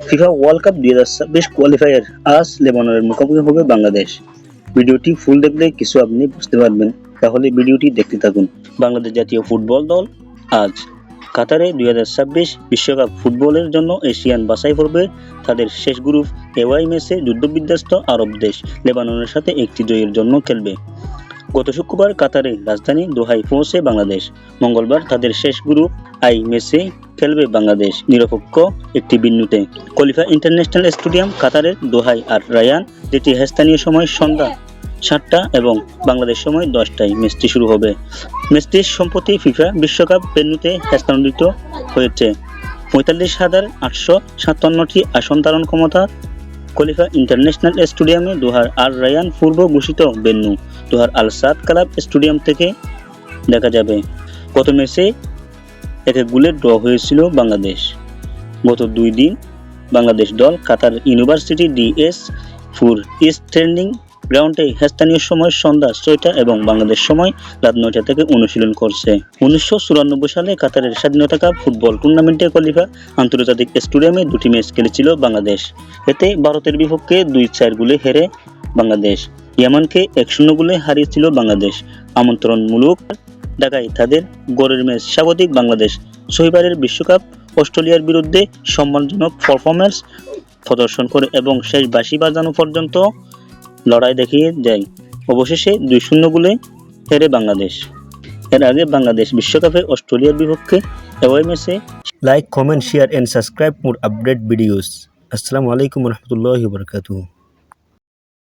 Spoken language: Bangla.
ফিফা ওয়ার্ল্ড কাপ 2026 কোয়ালিফায়ার আজ লেবাননের মুখোমুখি হবে বাংলাদেশ। ভিডিওটি ফুল দেখলে কিছু আপনি বুঝতে পারবেন, তাহলে ভিডিওটি দেখতে থাকুন। বাংলাদেশ জাতীয় ফুটবল দল আজ কাতারে 2026 বিশ্বকাপ ফুটবলের জন্য এশিয়ান বাছাই পর্বে তাদের শেষ গ্রুপ এওয়াই ম্যাচে যুদ্ধবিধ্বস্ত আরব দেশ লেবাননের সাথে একটি জয়ের জন্য খেলবে। গত শুক্রবার কাতারের রাজধানী দোহায় পৌঁছে বাংলাদেশ। মঙ্গলবার তাদের শেষ গ্রুপ আই ম্যাচে খেলবে বাংলাদেশ নিরপেক্ষ একটি বিন্যুতে খলিফা ইন্টারন্যাশনাল স্টেডিয়াম কাতারের দোহায়। আর রায়ান, যেটি স্থানীয় সময় সন্ধ্যা 7টা এবং বাংলাদেশ সময় 10টায় ম্যাচটি শুরু হবে। ম্যাচটি সম্প্রতি ফিফা বিশ্বকাপ ভেন্যুতে স্থানান্তরিত হয়েছে। 45,857টি আসন ধারণ ক্ষমতা খলিফা ইন্টারন্যাশনাল স্টেডিয়ামে দোহার আর রায়ান পূর্ব ঘোষিত ভেন্যু দোহার আল সাদ ক্লাব স্টেডিয়াম থেকে দেখা যাবে। গত ম্যাচে 1 গোলে ড্র হয়েছিল বাংলাদেশ। গত 2 দিন বাংলাদেশ দল কাতার ইউনিভার্সিটি DS4 ইস্ট ট্রেনিং গ্রাউন্ডে স্থানীয় সময় সন্ধ্যা 6টা এবং বাংলাদেশ সময় রাত 9টা থেকে অনুশীলন করছে। 1994 সালে কাতারের স্বাধীনতা কাপ ফুটবল টুর্নামেন্টে খলিফা আন্তর্জাতিক স্টেডিয়ামে 2টি ম্যাচ খেলেছিল বাংলাদেশ। এতে ভারতের বিপক্ষে 2-4 গোলে হেরে বাংলাদেশ ইয়ামানকে 1-0 গোলে হারিয়েছিল বাংলাদেশ। আমন্ত্রণমূলক ঢাকায় তাদের গড়ের ম্যাচ স্বাগতিক বাংলাদেশ 6বারের বিশ্বকাপ অস্ট্রেলিয়ার বিরুদ্ধে সম্মানজনক পারফরম্যান্স প্রদর্শন করে এবং শেষ বাঁশি বাজানো পর্যন্ত লড়াই দেখিয়ে যায়। অবশেষে 2-0 গোলে হেরে বাংলাদেশ। এর আগে বাংলাদেশ বিশ্বকাপে অস্ট্রেলিয়ার বিপক্ষে অ্যাওয়ে ম্যাচে like, comment, share and subscribe more update videos. আসসালামু আলাইকুম ওয়া রাহমাতুল্লাহি ওয়া বারাকাতুহু।